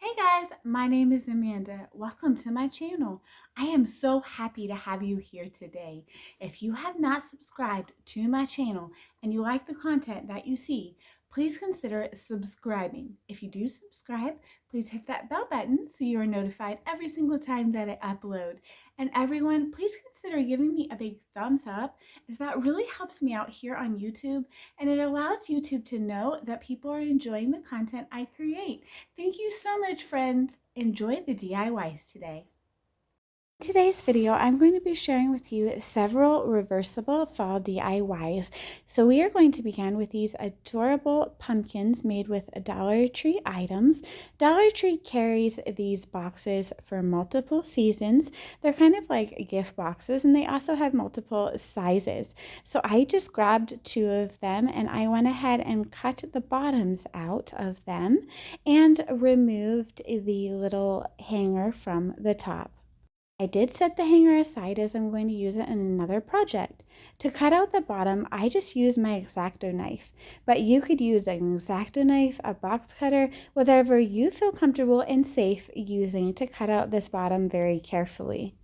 Hey guys, my name is Amanda. Welcome to my channel. I am so happy to have you here today. If you have not subscribed to my channel and you like the content that you see, please consider subscribing. If you do subscribe, please hit that bell button so you are notified every single time that I upload. And everyone, please consider giving me a big thumbs up, as that really helps me out here on YouTube, and it allows YouTube to know that people are enjoying the content I create. Thank you so much, friends. Enjoy the DIYs today. In today's video, I'm going to be sharing with you several reversible fall DIYs. So we are going to begin with these adorable pumpkins made with Dollar Tree items. Dollar Tree carries these boxes for multiple seasons. They're kind of like gift boxes, and they also have multiple sizes. So I just grabbed two of them and I went ahead and cut the bottoms out of them and removed the little hanger from the top. I did set the hanger aside as I'm going to use it in another project. To cut out the bottom, I just used my X-Acto knife, but you could use an X-Acto knife, a box cutter, whatever you feel comfortable and safe using to cut out this bottom very carefully.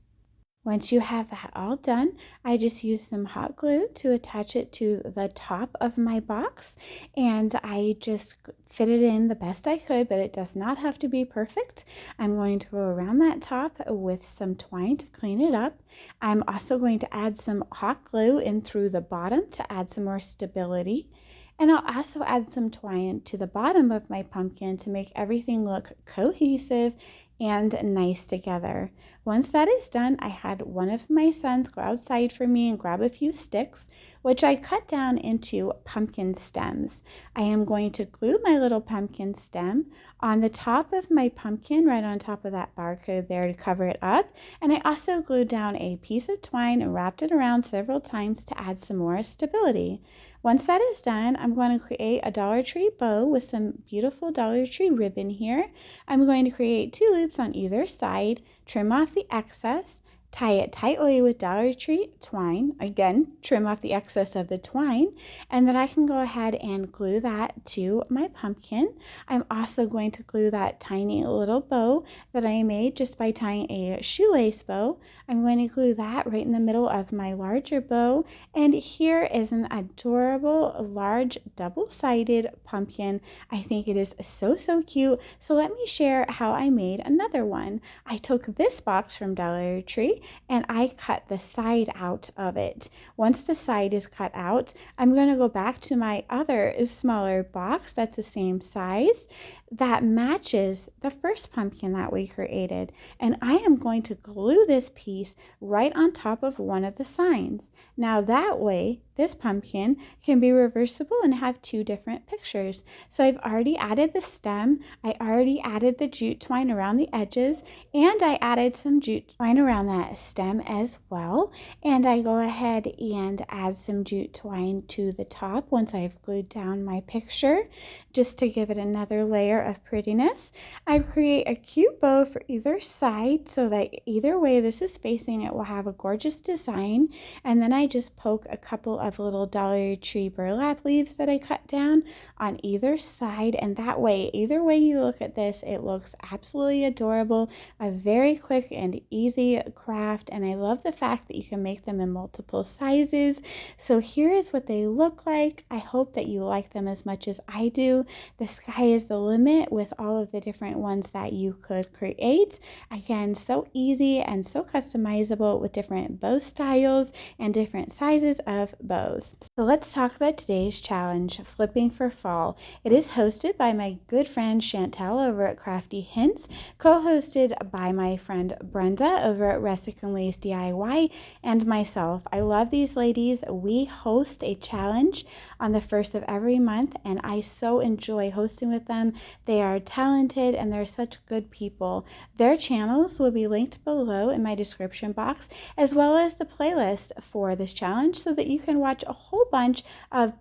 Once you have that all done, I just used some hot glue to attach it to the top of my box, and I just fit it in the best I could, but it does not have to be perfect. I'm going to go around that top with some twine to clean it up. I'm also going to add some hot glue in through the bottom to add some more stability. And I'll also add some twine to the bottom of my pumpkin to make everything look cohesive and nice together. Once that is done, I had one of my sons go outside for me and grab a few sticks, which I cut down into pumpkin stems. I am going to glue my little pumpkin stem on the top of my pumpkin, right on top of that barcode there to cover it up. And I also glued down a piece of twine and wrapped it around several times to add some more stability. Once that is done, I'm going to create a Dollar Tree bow with some beautiful Dollar Tree ribbon here. I'm going to create 2 loops on either side, trim off the excess, tie it tightly with Dollar Tree twine. Again, trim off the excess of the twine, and then I can go ahead and glue that to my pumpkin. I'm also going to glue that tiny little bow that I made just by tying a shoelace bow. I'm going to glue that right in the middle of my larger bow, and here is an adorable large double-sided pumpkin. I think it is so cute. So let me share how I made another one. I took this box from Dollar Tree and I cut the side out of it. Once the side is cut out, I'm going to go back to my other smaller box that's the same size that matches the first pumpkin that we created. And I am going to glue this piece right on top of one of the signs. Now that way, this pumpkin can be reversible and have 2 different pictures. So I've already added the stem, I already added the jute twine around the edges, and I added some jute twine around that stem as well. And I go ahead and add some jute twine to the top once I've glued down my picture, just to give it another layer of prettiness. I create a cute bow for either side so that either way this is facing, it will have a gorgeous design. And then I just poke a couple of little Dollar Tree burlap leaves that I cut down on either side, and that way, either way you look at this, it looks absolutely adorable. A very quick and easy craft, and I love the fact that you can make them in multiple sizes. So here is what they look like. I hope that you like them as much as I do. The sky is the limit with all of the different ones that you could create. Again, so easy and so customizable with different bow styles and different sizes of bows. So let's talk about today's challenge, Flipping for Fall. It is hosted by my good friend Chantel over at Crafty Hints, co-hosted by my friend Brenda over at Rustic and Lace DIY, and myself. I love these ladies. We host a challenge on the 1st of every month, and I so enjoy hosting with them. They are talented and they're such good people. Their channels will be linked below in my description box, as well as the playlist for this challenge, so that you can watch a whole bunch of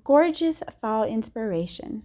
gorgeous fall inspiration.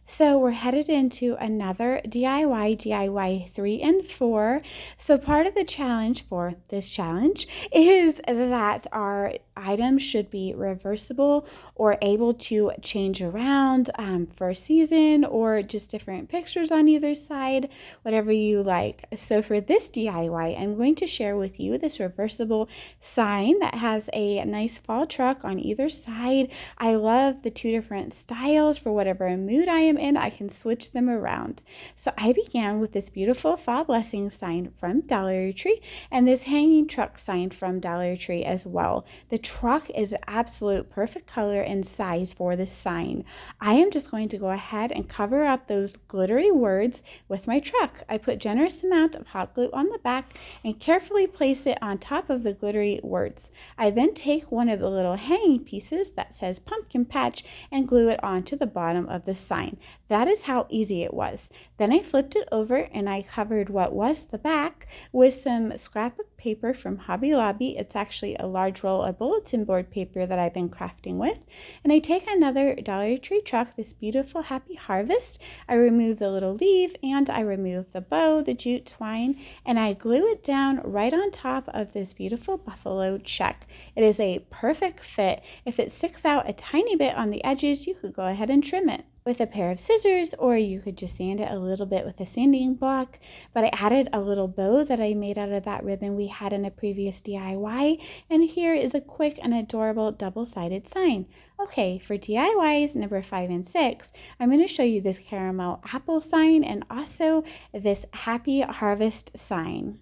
So we're headed into another DIY 3 and 4. So part of the challenge for this challenge is that our items should be reversible or able to change around for a season, or just different pictures on either side, whatever you like. So for this DIY, I'm going to share with you this reversible sign that has a nice fall truck on either side. I love the two different styles. For whatever mood I am in, I can switch them around. So I began with this beautiful fall blessing sign from Dollar Tree and this hanging truck sign from Dollar Tree as well. The truck is absolute perfect color and size for this sign. I am just going to go ahead and cover up those glittery words with my truck. I put generous amount of hot glue on the back and carefully place it on top of the glittery words. I then take one of the little hanging pieces that says pumpkin patch and glue it onto the bottom of the sign. That is how easy it was. Then I flipped it over and I covered what was the back with some scrapbook paper from Hobby Lobby. It's actually a large roll of bulletin board paper that I've been crafting with. And I take another Dollar Tree truck, this beautiful Happy Harvest. I remove the little leaf and I remove the bow, the jute twine, and I glue it down right on top of this beautiful buffalo check. It is a perfect fit. If it sticks out a tiny bit on the edges, you could go ahead and trim it with a pair of scissors, or you could just sand it a little bit with a sanding block. But I added a little bow that I made out of that ribbon we had in a previous DIY, and here is a quick and adorable double-sided sign. Okay, for DIYs number 5 and 6, I'm going to show you this caramel apple sign and also this Happy Harvest sign.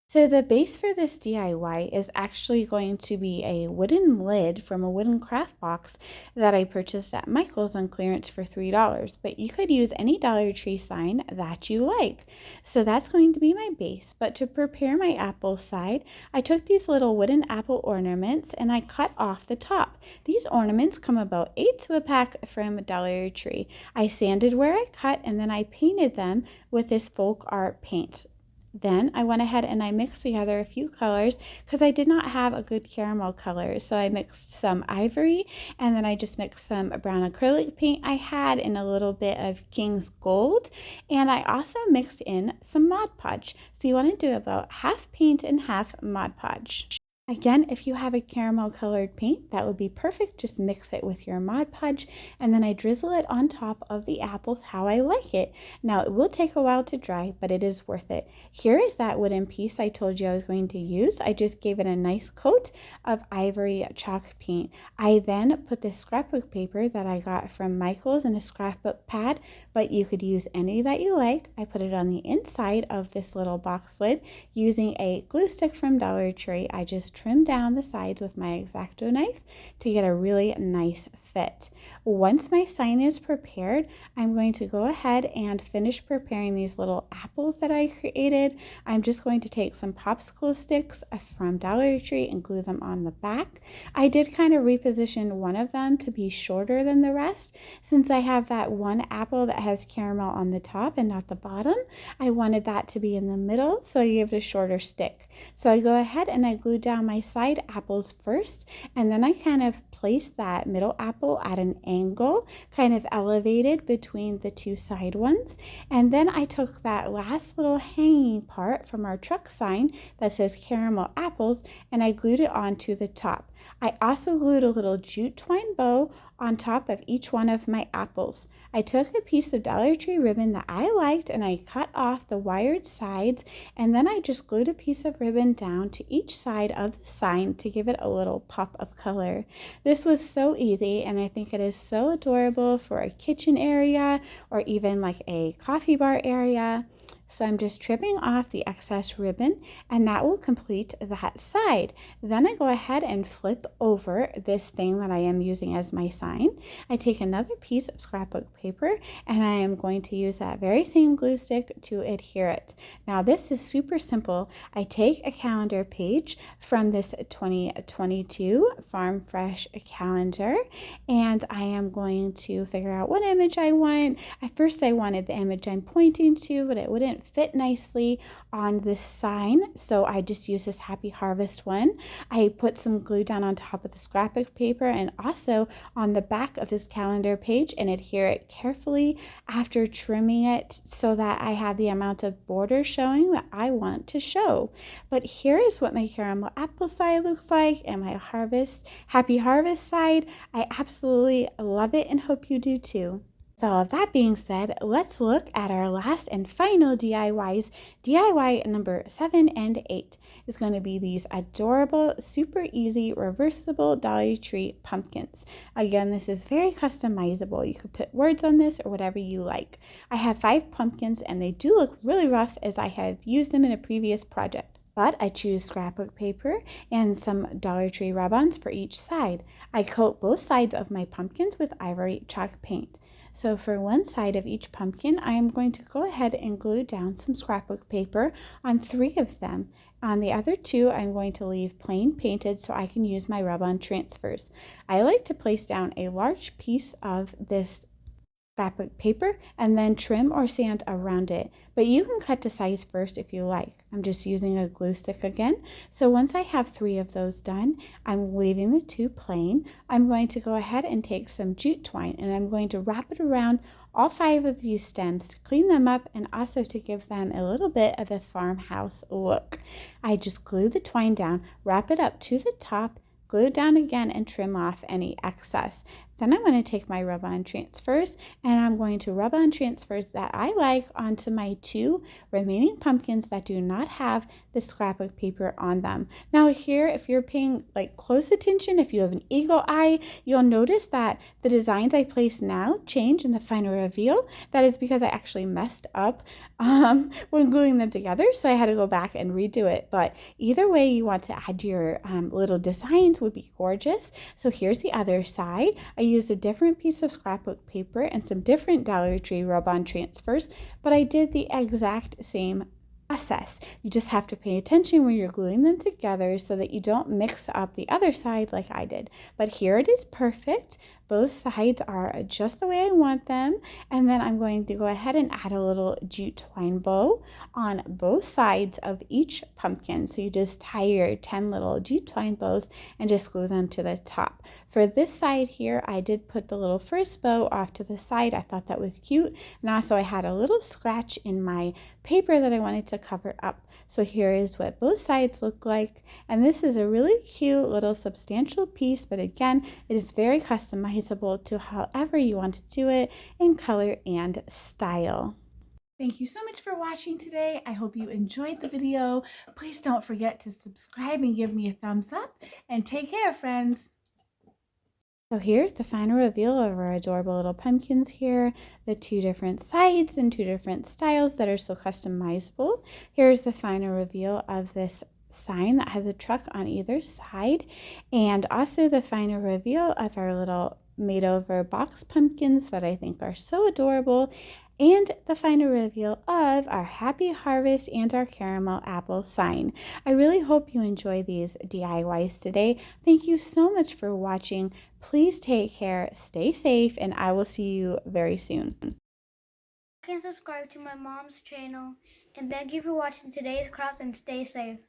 So the base for this DIY is actually going to be a wooden lid from a wooden craft box that I purchased at Michael's on clearance for $3, but you could use any Dollar Tree sign that you like. So that's going to be my base, but to prepare my apple side, I took these little wooden apple ornaments and I cut off the top. These ornaments come about 8 to a pack from Dollar Tree. I sanded where I cut and then I painted them with this folk art paint. Then I went ahead and I mixed together a few colors because I did not have a good caramel color. So I mixed some ivory and then I just mixed some brown acrylic paint I had and a little bit of King's Gold. And I also mixed in some Mod Podge. So you want to do about half paint and half Mod Podge. Again, if you have a caramel colored paint, that would be perfect. Just mix it with your Mod Podge and then I drizzle it on top of the apples how I like it. Now, it will take a while to dry, but it is worth it. Here is that wooden piece I told you I was going to use. I just gave it a nice coat of ivory chalk paint. I then put this scrapbook paper that I got from Michael's in a scrapbook pad, but you could use any that you like. I put it on the inside of this little box lid using a glue stick from Dollar Tree. I just trim down the sides with my X-Acto knife to get a really nice fit. Once my sign is prepared, I'm going to go ahead and finish preparing these little apples that I created. I'm just going to take some popsicle sticks from Dollar Tree and glue them on the back. I did kind of reposition one of them to be shorter than the rest. Since I have that one apple that has caramel on the top and not the bottom, I wanted that to be in the middle, so I gave it a shorter stick. So I go ahead and I glue down my side apples first, and then I kind of place that middle apple at an angle, kind of elevated between the two side ones. And then I took that last little hanging part from our truck sign that says caramel apples and I glued it onto the top. I also glued a little jute twine bow on top of each one of my apples. I took a piece of Dollar Tree ribbon that I liked and I cut off the wired sides, and then I just glued a piece of ribbon down to each side of the sign to give it a little pop of color. This was so easy and I think it is so adorable for a kitchen area or even like a coffee bar area. So I'm just trimming off the excess ribbon and that will complete that side. Then I go ahead and flip over this thing that I am using as my sign. I take another piece of scrapbook paper and I am going to use that very same glue stick to adhere it. Now this is super simple. I take a calendar page from this 2022 Farm Fresh calendar and I am going to figure out what image I want. At first I wanted the image I'm pointing to, but it wouldn't didn't fit nicely on this sign, so I just used this Happy Harvest one. I put some glue down on top of the scrapbook paper and also on the back of this calendar page and adhere it carefully after trimming it so that I have the amount of border showing that I want to show. But here is what my caramel apple side looks like and my Happy Harvest side. I absolutely love it and hope you do too. So all of that being said, let's look at our last and final DIYs. DIY number 7 and 8 is going to be these adorable, super easy, reversible Dollar Tree pumpkins. Again, this is very customizable. You could put words on this or whatever you like. I have 5 pumpkins and they do look really rough as I have used them in a previous project. But I choose scrapbook paper and some Dollar Tree rub-ons for each side. I coat both sides of my pumpkins with ivory chalk paint. So for one side of each pumpkin, I am going to go ahead and glue down some scrapbook paper on 3 of them. On the other 2, I'm going to leave plain painted so I can use my rub-on transfers. I like to place down a large piece of this scrapbook paper and then trim or sand around it, but you can cut to size first if you like. I'm just using a glue stick again. So once I have 3 of those done, I'm leaving the 2 plain. I'm going to go ahead and take some jute twine and I'm going to wrap it around all 5 of these stems to clean them up and also to give them a little bit of a farmhouse look. I just glue the twine down, wrap it up to the top, glue it down again and trim off any excess. Then I'm going to take my rub-on transfers and I'm going to rub on transfers that I like onto my 2 remaining pumpkins that do not have the scrapbook paper on them. Now here, if you're paying close attention, if you have an eagle eye, you'll notice that the designs I place now change in the final reveal. That is because I actually messed up when gluing them together, so I had to go back and redo it. But either way you want to add your little designs would be gorgeous. So here's the other side. I used a different piece of scrapbook paper and some different Dollar Tree rub-on transfers, but I did the exact same process. You just have to pay attention when you're gluing them together so that you don't mix up the other side like I did. But here it is perfect. Both sides are just the way I want them. And then I'm going to go ahead and add a little jute twine bow on both sides of each pumpkin. So you just tie your 10 little jute twine bows and just glue them to the top. For this side here, I did put the little first bow off to the side. I thought that was cute. And also I had a little scratch in my paper that I wanted to cover up. So here is what both sides look like. And this is a really cute little substantial piece, but again, it is very customizable to however you want to do it in color and style. Thank you so much for watching today. I hope you enjoyed the video. Please don't forget to subscribe and give me a thumbs up, and take care, friends. So here's the final reveal of our adorable little pumpkins here, the 2 different sides and 2 different styles that are so customizable. Here's the final reveal of this sign that has a truck on either side, and also the final reveal of our little made over box pumpkins that I think are so adorable, and the final reveal of our Happy Harvest and our caramel apple sign. I really hope you enjoy these DIYs today. Thank you so much for watching. Please take care, stay safe, and I will see you very soon. You can subscribe to my mom's channel, and thank you for watching today's craft and stay safe.